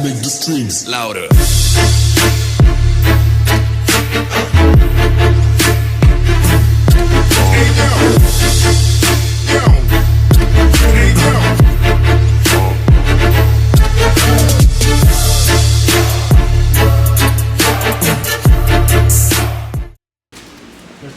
make the strings louder.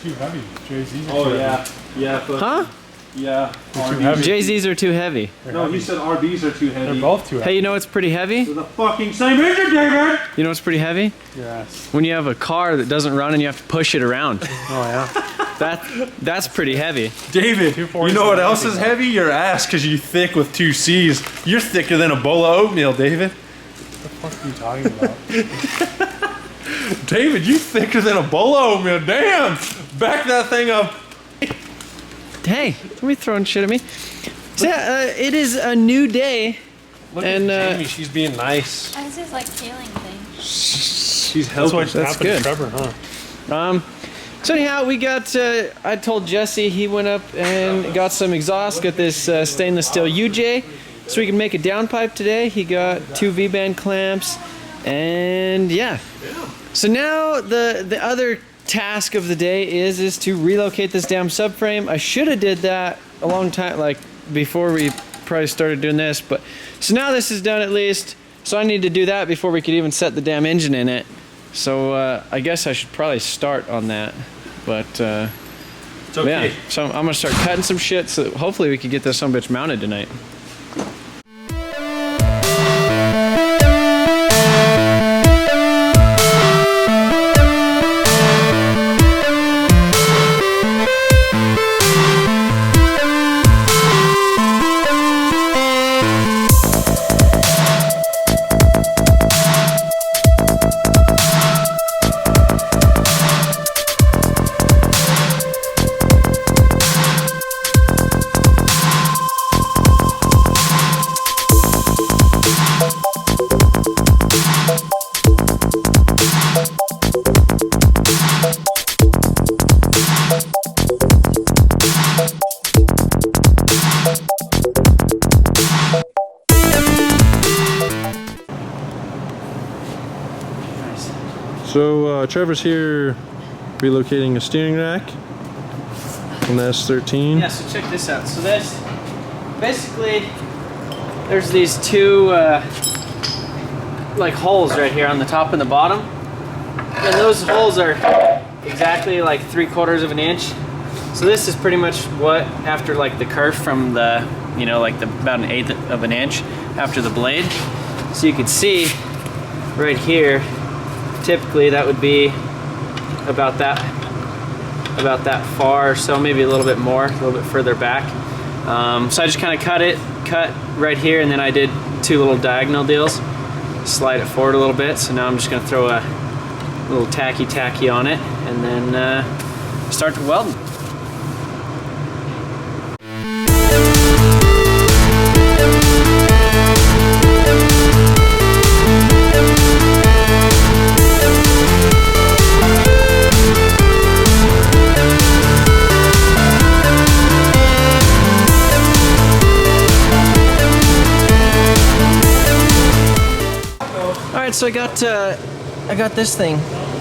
Too heavy. Jay-Z's are oh too yeah, heavy. yeah. But Huh? yeah. Too heavy. Jay-Z's are too heavy. No, he said RBs are too heavy. They're both too heavy. Hey, you know what's pretty heavy? They're the fucking same engine, David. You know what's pretty heavy? Yes. When you have a car that doesn't run and you have to push it around. Oh yeah. That's pretty heavy. David, you know what else is heavy? Your ass, because you're thick with 2 C's. You're thicker than a bowl of oatmeal, David. What the fuck are you talking about? David, you thicker than a bowl of oatmeal. Damn! Back that thing up. Hey, don't be throwing shit at me. So yeah, it is a new day. Look And, at Jamie, she's being nice. This is like healing thing. She's That's helping. what That's happened good. to Trevor, huh? So anyhow, we got, I told Jesse he went up and got some exhaust, got this stainless steel UJ, so we can make a downpipe today. He got 2 V-band clamps, and yeah. So now the other task of the day is to relocate this damn subframe. I should have did that a long time, like before we probably started doing this, but so now this is done at least. So I need to do that before we could even set the damn engine in it. So I guess I should probably start on that, but It's okay. yeah. So I'm gonna start cutting some shit, so hopefully we can get this sumbitch mounted tonight. So Trevor's here relocating a steering rack on the S13. Yeah, so check this out. So this, basically, there's these 2 like holes right here on the top and the bottom. And those holes are exactly like 3/4 of an inch. So this is pretty much what, after like the kerf from the, you know, like about 1/8 of an inch after the blade. So you can see right here, typically that would be about that far, so maybe a little bit more, a little bit further back. So I just kind of cut right here, and then I did 2 little diagonal deals, slide it forward a little bit. So now I'm just going to throw a little tacky on it, and then start the welding. So I got this thing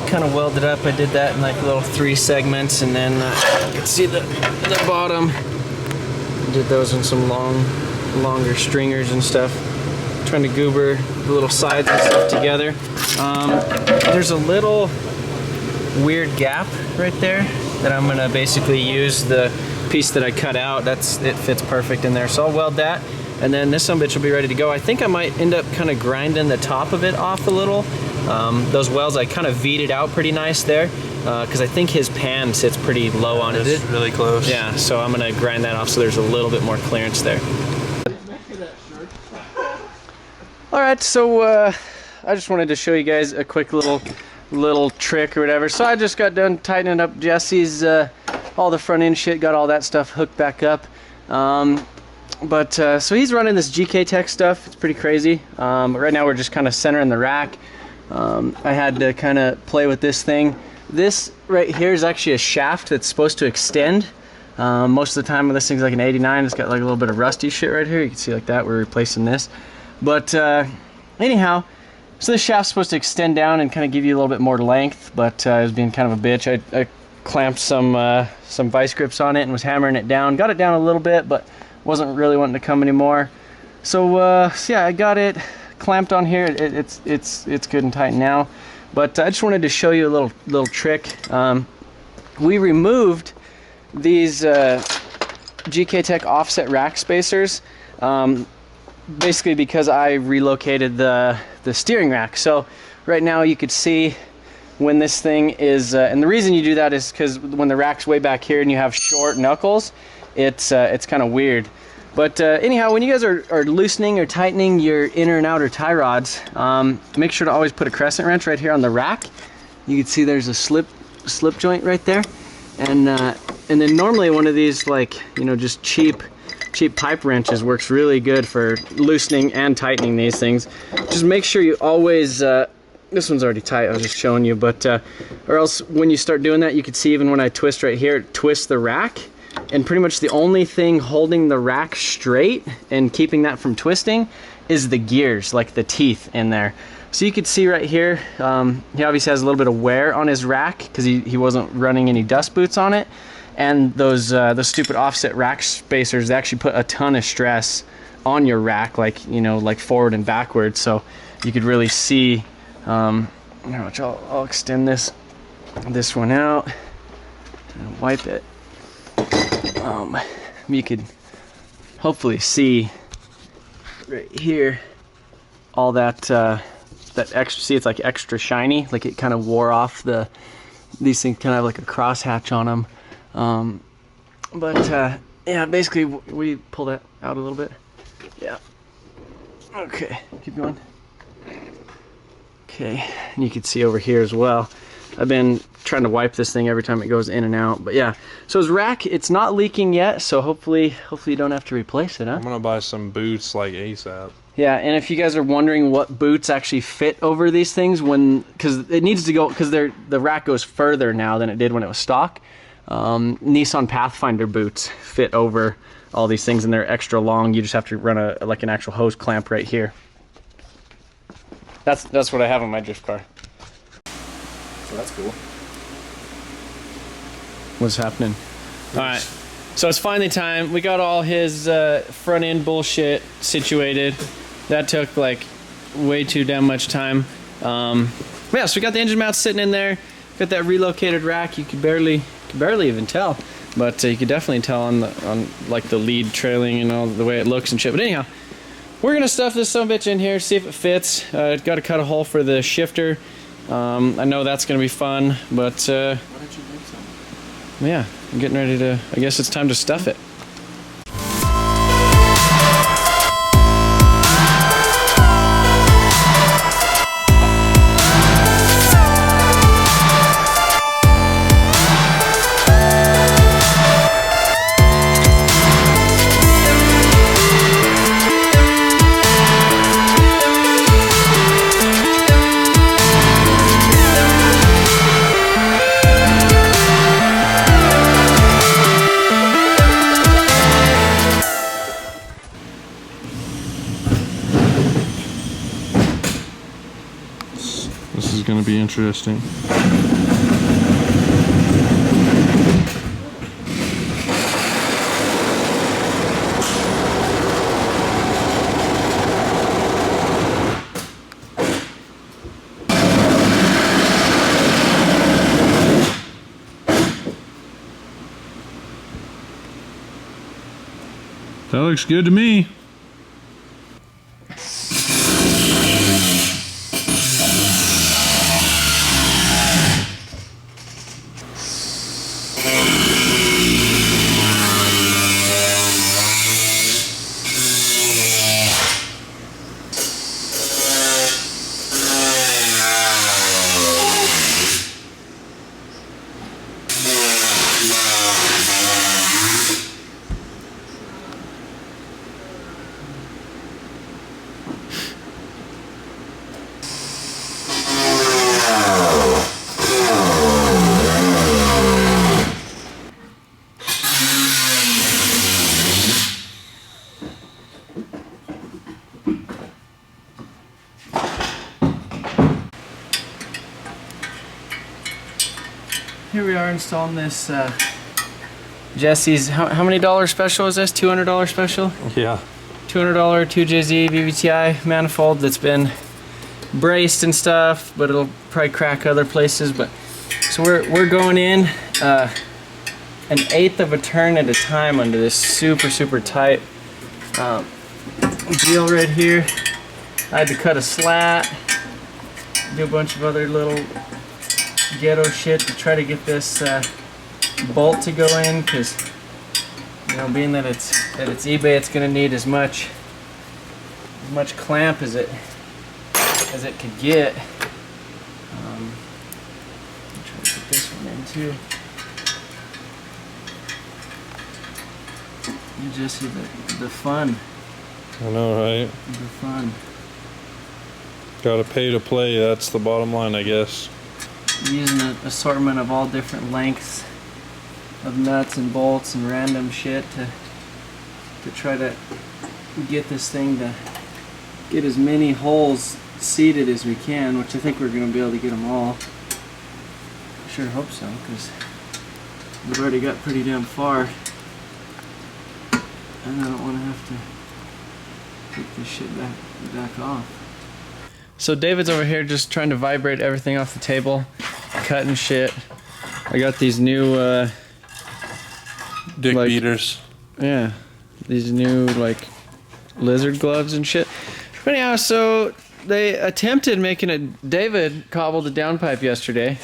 kind of welded up. I did that in like little 3 segments, and then you can see the bottom. I did those in some longer stringers and stuff. Trying to goober the little sides and stuff together. There's a little weird gap right there that I'm gonna basically use the piece that I cut out. It fits perfect in there. So I'll weld that. And then this sumbitch will be ready to go. I think I might end up kind of grinding the top of it off a little. Those welds, I kind of V'd it out pretty nice there, because I think his pan sits pretty low on it. It's really close. Yeah, so I'm gonna grind that off so there's a little bit more clearance there. All right, so I just wanted to show you guys a quick little trick or whatever. So I just got done tightening up Jesse's, all the front end shit, got all that stuff hooked back up. So he's running this GK Tech stuff. It's pretty crazy. Right now we're just kind of centering the rack. I had to kind of play with this thing. This right here is actually a shaft that's supposed to extend. Most of the time this thing's like an 89. It's got like a little bit of rusty shit right here. You can see like that. We're replacing this. But anyhow, so this shaft's supposed to extend down and kind of give you a little bit more length, but it was being kind of a bitch. I clamped some vice grips on it and was hammering it down. Got it down a little bit, but wasn't really wanting to come anymore. So yeah, I got it clamped on here. It's good and tight now. But I just wanted to show you a little trick. We removed these GK Tech offset rack spacers, basically because I relocated the steering rack. So right now you could see when this thing is, and the reason you do that is because when the rack's way back here and you have short knuckles, it's kind of weird. But anyhow, when you guys are loosening or tightening your inner and outer tie rods, make sure to always put a crescent wrench right here on the rack. You can see there's a slip joint right there, and then normally one of these, like, you know, just cheap pipe wrenches works really good for loosening and tightening these things. Just make sure you always, this one's already tight, I was just showing you, but or else when you start doing that, you can see even when I twist right here, it twists the rack, and pretty much the only thing holding the rack straight and keeping that from twisting is the gears, like the teeth in there. So you can see right here, he obviously has a little bit of wear on his rack because he wasn't running any dust boots on it. And those stupid offset rack spacers, they actually put a ton of stress on your rack, like, you know, like forward and backwards. So you could really see, which I'll extend this one out and wipe it. You could hopefully see right here all that extra. See, it's like extra shiny, like it kind of wore off these things kind of have like a crosshatch on them. Yeah, basically we pull that out a little bit. Yeah. Okay, keep going. Okay, and you can see over here as well. I've been trying to wipe this thing every time it goes in and out, but yeah. So his rack, it's not leaking yet, so hopefully you don't have to replace it, huh? I'm gonna buy some boots like ASAP. Yeah, and if you guys are wondering what boots actually fit over these things, because it needs to go, because the rack goes further now than it did when it was stock. Nissan Pathfinder boots fit over all these things, and they're extra long. You just have to run like an actual hose clamp right here. That's what I have on my drift car. So that's cool. What's happening? All right, so it's finally time. We got all his front end bullshit situated. That took like way too damn much time. Yeah, so we got the engine mounts sitting in there. Got that relocated rack. You could barely even tell, but you could definitely tell on like the lead trailing and all the way it looks and shit. But anyhow, we're gonna stuff this son-of-a-bitch in here, see if it fits. Got to cut a hole for the shifter. I know that's gonna be fun, but why don't you make some? Yeah, I'm getting ready to. I guess it's time to stuff it. This is gonna be interesting. That looks good to me. here we are installing this Jesse's, how many dollar special is this? $200 special? Yeah. $200 2JZ VVTI manifold that's been braced and stuff, but it'll probably crack other places. But so we're going in an 1/8 of a turn at a time under this super tight deal right here. I had to cut a slat, do a bunch of other little ghetto shit to try to get this bolt to go in, because you know, being that it's eBay, it's gonna need as much clamp as it could get. I'm trying to put this one in too. You just see the fun. I know, right? The fun. Gotta pay to play, that's the bottom line, I guess. Using an assortment of all different lengths of nuts and bolts and random shit to try to get this thing to get as many holes seated as we can, which I think we're going to be able to get them all. I sure hope so, because we've already got pretty damn far, and I don't want to have to take this shit back off. So David's over here just trying to vibrate everything off the table, cutting shit. I got these new Dick beaters. Yeah, these new like lizard gloves and shit. But anyhow, so they attempted making it. David cobbled a downpipe yesterday.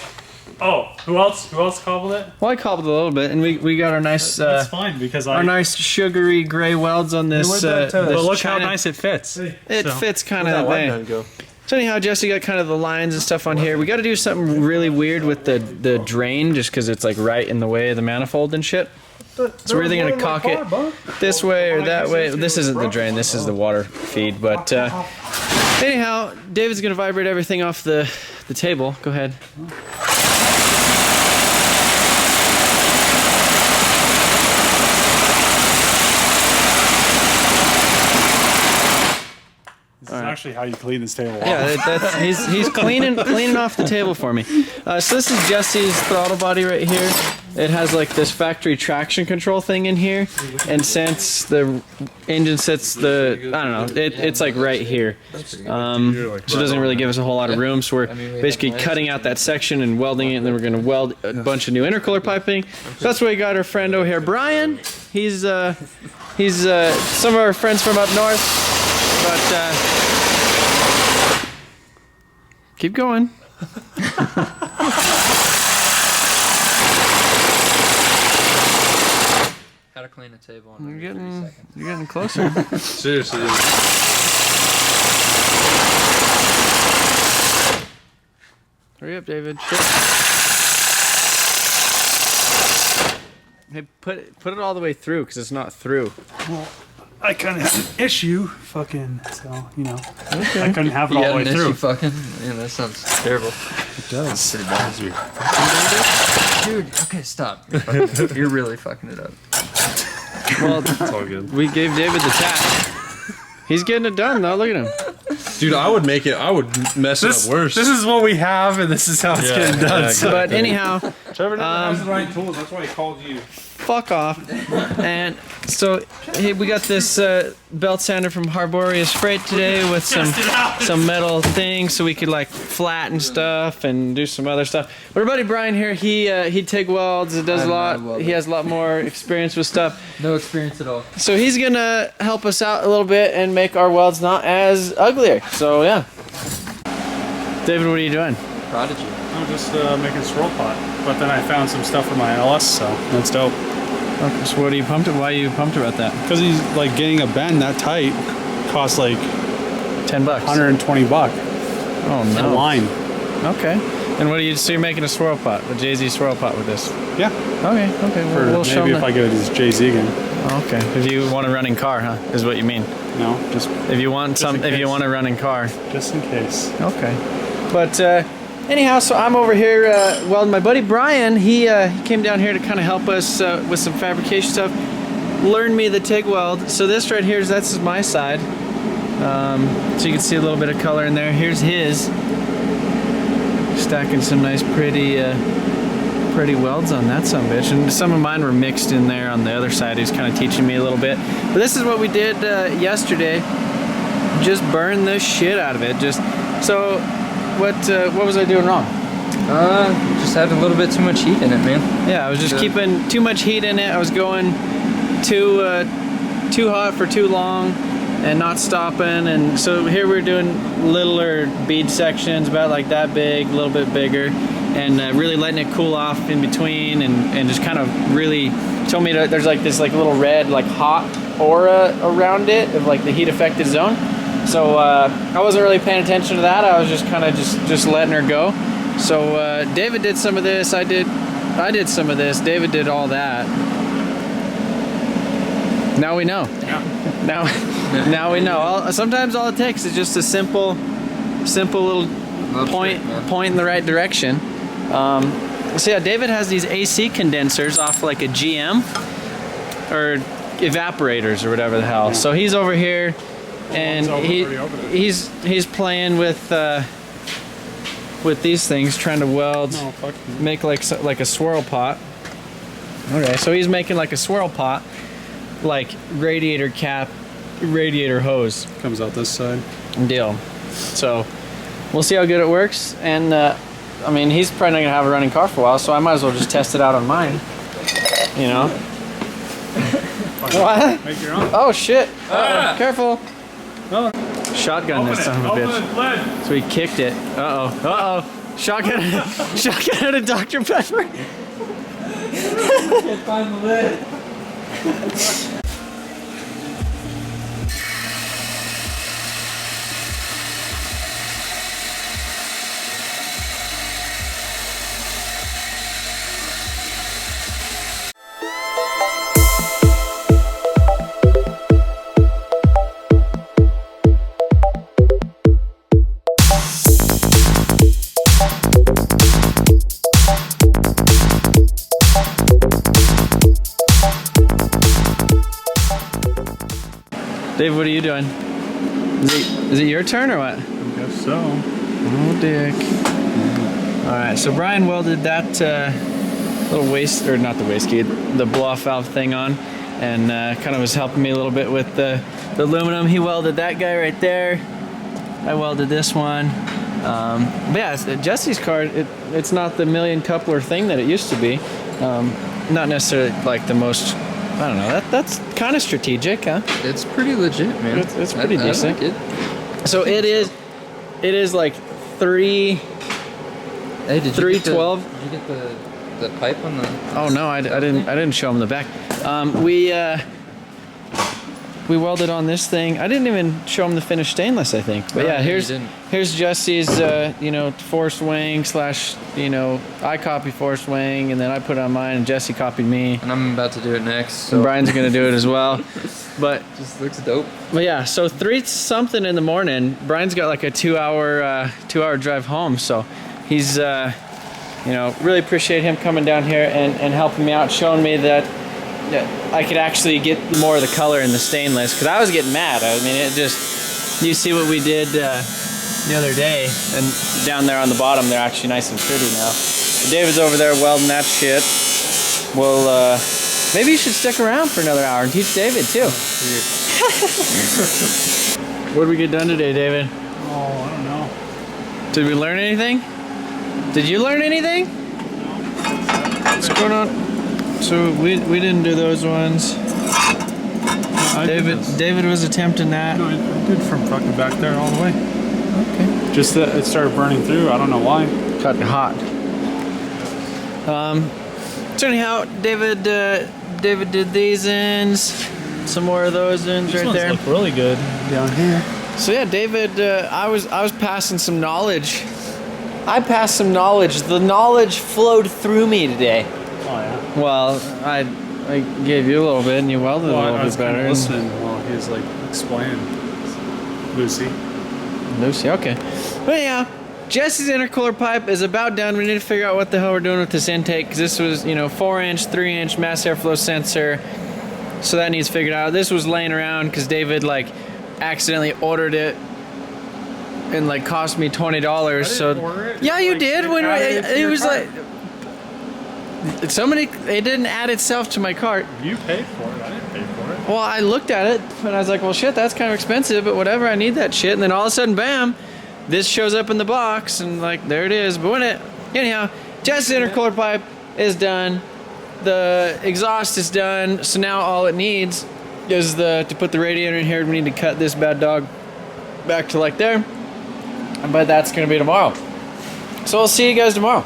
Oh, who else cobbled it? Well, I cobbled a little bit, and we got our nice. That's fine because our nice sugary gray welds on this. But look how China. nice it fits. It fits kind of that way. So anyhow, Jesse got kind of the lines and stuff on here. We got to do something really weird with the drain, just because it's like right in the way of the manifold and shit. So we're either gonna cock it this way or that way. This isn't the drain, this is the water feed. But anyhow, David's gonna vibrate everything off the table. Go ahead. This is actually how you clean this table off. Yeah, he's cleaning off the table for me. So this is Jesse's throttle body right here. It has like this factory traction control thing in here, and since the engine sits it's like right here. So it doesn't really give us a whole lot of room. So we're basically cutting out that section and welding it, and then we're going to weld a bunch of new intercooler piping. So that's why we got our friend over here, Brian. He's some of our friends from up north, but keep going. How to clean a table in under 30 seconds. You're getting closer. Seriously. Hurry up, David. Shit. Hey, put it all the way through, because it's not through. Well, I kind of have an issue, so you know, okay. I couldn't have it all the way through. Man, that sounds terrible. It does. Pretty bad. Dude, okay, stop. You're really fucking it up. Well, it's all good. We gave David the tap. He's getting it done though. Look at him. Dude, I would mess it up worse. This is what we have, and this is how it's getting done. Yeah, exactly. But anyhow, Trevor has the right tools. That's why he called you. Fuck off. And so we got this belt sander from Harborius Freight today with some metal things, so we could like flatten stuff and do some other stuff. But our buddy Brian here, he TIG welds. It does a lot. He has a lot more experience with stuff. No experience at all. So he's gonna help us out a little bit and make our welds not as uglier. So yeah. David, what are you doing? Prodigy. I'm just making a swirl pot, but then I found some stuff for my LS, so that's dope. Okay, so what are you pumped? Why are you pumped about that? Because he's like getting a bend that tight costs like $10. $120. Oh no. A line. Okay. And what are you? So you're making a swirl pot, a JZ swirl pot with this? Yeah. Okay. For We'll show maybe them if I go to this JZ again. Oh, okay. If you want a running car, huh? Is what you mean? No, just If you want if you want a running car. just in case. Okay. But anyhow, so I'm over here welding. My buddy Brian, he came down here to kind of help us with some fabrication stuff. Learn me the TIG weld. So this right here that's my side. So you can see a little bit of color in there. Here's his. Stacking some nice pretty pretty welds on that sumbitch, and some of mine were mixed in there on the other side. He was kind of teaching me a little bit. But this is what we did yesterday. Just burn the shit out of it. So, what was I doing wrong? Just had a little bit too much heat in it, man. Yeah, I was just keeping too much heat in it. I was going too hot for too long and not stopping. And so here we're doing littler bead sections, about like that big, a little bit bigger, and really letting it cool off in between, and just kind of really told me that there's like this like little red like hot aura around it of like the heat affected zone. So I wasn't really paying attention to that. I was just kind of just letting her go. So David did some of this. I did some of this. David did all that. Now we know. Yeah. Now we know. Sometimes all it takes is just a simple little point in the right direction. So yeah, David has these AC condensers off like a GM or evaporators or whatever the hell. Yeah. So he's over here, and he's playing with these things, trying to weld, make like a swirl pot. Okay, so he's making like a swirl pot, like radiator cap, radiator hose. Comes out this side. Deal. So we'll see how good it works, and I mean, he's probably not gonna have a running car for a while, so I might as well just test it out on mine. You know. What? Make your own. Oh shit! Careful! Oh. Shotgun this son of a bitch. So he kicked it. Uh oh. Shotgun at a Dr. Pepper. Can't find the lid. Dave, what are you doing? Is it your turn or what? I guess so. Oh, dick. Alright, so Brian welded that little waste, or not the waste key, the blow-off valve thing on, and kind of was helping me a little bit with the aluminum. He welded that guy right there. I welded this one. But yeah, Jesse's car, it's not the million coupler thing that it used to be. Not necessarily like the most, I don't know, that's kind of strategic, huh? It's pretty legit, man. It's pretty decent. I like it. So it is like 3. Hey, did 312. Did you get the pipe on the? Oh no, I didn't show him the back. We welded on this thing. I didn't even show him the finished stainless, I think. But yeah, here's Jesse's forced wing / I copy forced wing, and then I put it on mine, and Jesse copied me. And I'm about to do it next. So. And Brian's gonna do it as well. But just looks dope. But yeah, so 3 something in the morning. Brian's got like a 2-hour drive home, so he's really appreciate him coming down here and helping me out, showing me that I could actually get more of the color in the stainless, because I was getting mad. I mean, it just, you see what we did the other day, and down there on the bottom they're actually nice and pretty now. So David's over there welding that shit. Well, maybe you should stick around for another hour and teach David too. What did we get done today, David? Oh, I don't know. Did we learn anything? Did you learn anything? What's going on? So we didn't do those ones. David was attempting that. No, I did from fucking back there all the way. Okay. Just that it started burning through. I don't know why. Got hot. So anyhow, David did these ends. Some more of those ends right there. Look really good down here. So yeah, David, I was passing some knowledge. I passed some knowledge. The knowledge flowed through me today. Oh yeah. Well, I gave you a little bit, and you welded a little bit better. I was listening while he was like explaining. Lucy, okay. But yeah, Jesse's intercooler pipe is about done. We need to figure out what the hell we're doing with this intake, because this was 4-inch, 3-inch mass airflow sensor. So that needs figured out. This was laying around because David accidentally ordered it. And cost me $20. So order it. yeah, you did. When it was somebody, it didn't add itself to my cart. You paid for it. I didn't pay for it. Well, I looked at it and I was like, well, shit, that's kind of expensive, but whatever, I need that shit. And then all of a sudden, bam, this shows up in the box and like, there it is. But anyhow, Jess's intercooler pipe is done. The exhaust is done. So now all it needs is to put the radiator in here. We need to cut this bad dog back to like there. But that's going to be tomorrow. So I'll see you guys tomorrow.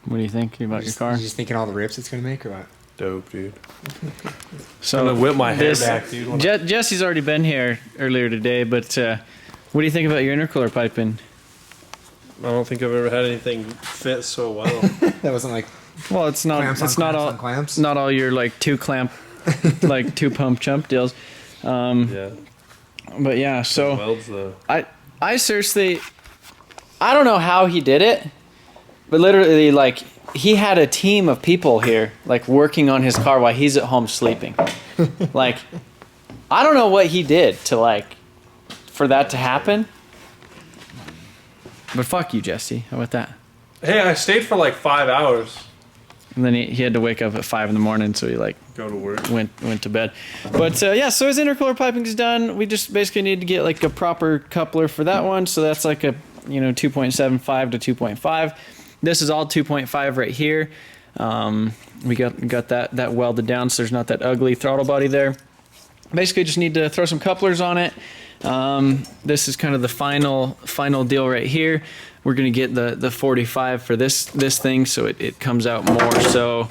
What do you think about your car? You just thinking all the rips it's gonna make, or what? Dope, dude. So I'm gonna whip my hair back, dude. Jesse's already been here earlier today, but what do you think about your intercooler piping? I don't think I've ever had anything fit so well. That wasn't like Well, it's not. clamps It's on not clamps all. on clamps. Not all your like two clamp, like two pump jump deals. Yeah. But yeah, so Welds though. I seriously, I don't know how he did it, but literally like he had a team of people here like working on his car while he's at home sleeping. Like, I don't know what he did to like for that to happen. But fuck you, Jesse. How about that? Hey, I stayed for like 5 hours. And then he had to wake up at 5 in the morning, so he like Go to work. went to bed. But yeah, so his intercooler piping is done. We just basically need to get like a proper coupler for that one. So that's like a 2.75 to 2.5. This is all 2.5 right here. We got that welded down, so there's not that ugly throttle body there. Basically, just need to throw some couplers on it. This is kind of the final deal right here. We're gonna get the 45 for this thing, so it comes out more so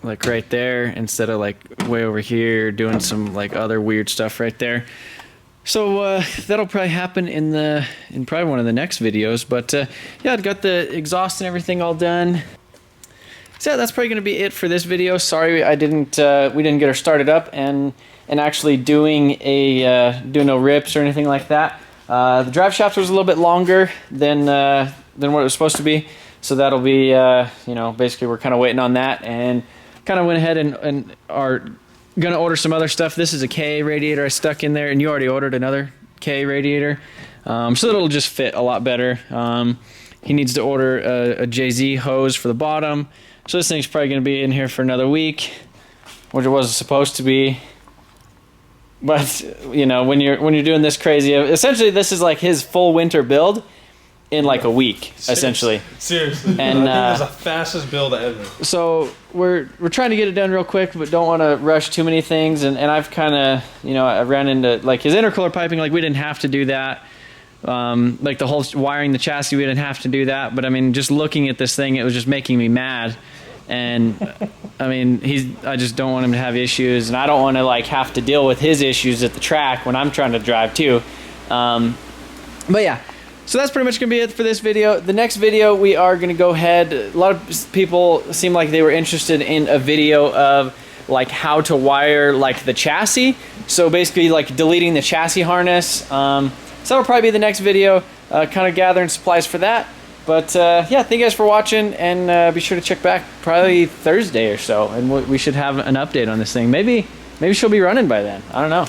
like right there instead of like way over here doing some like other weird stuff right there. So that'll probably happen in probably one of the next videos. But yeah, I've got the exhaust and everything all done. So yeah, that's probably gonna be it for this video. Sorry we didn't get her started up and actually doing no rips or anything like that. The drive shaft was a little bit longer than what it was supposed to be, so that'll be basically we're kind of waiting on that, and kind of went ahead and are gonna order some other stuff. This is a K radiator I stuck in there, and you already ordered another K radiator, so that'll just fit a lot better. He needs to order a JZ hose for the bottom, so this thing's probably gonna be in here for another week, which it wasn't supposed to be. But when you're doing this crazy, essentially this is like his full winter build in like a week, essentially. Seriously. And I think it was the fastest build ever. So we're trying to get it done real quick, but don't want to rush too many things. And I've kind of I ran into like his intercooler piping. Like we didn't have to do that. Like the whole wiring the chassis, we didn't have to do that. But I mean, just looking at this thing, it was just making me mad. And I mean, I just don't want him to have issues, and I don't want to like have to deal with his issues at the track when I'm trying to drive too. But yeah, so that's pretty much gonna be it for this video. The next video, we are gonna go ahead. A lot of people seem like they were interested in a video of like how to wire like the chassis. So basically like deleting the chassis harness. So that'll probably be the next video, kind of gathering supplies for that. But yeah, thank you guys for watching, and be sure to check back probably Thursday or so, and we should have an update on this thing. Maybe she'll be running by then. I don't know.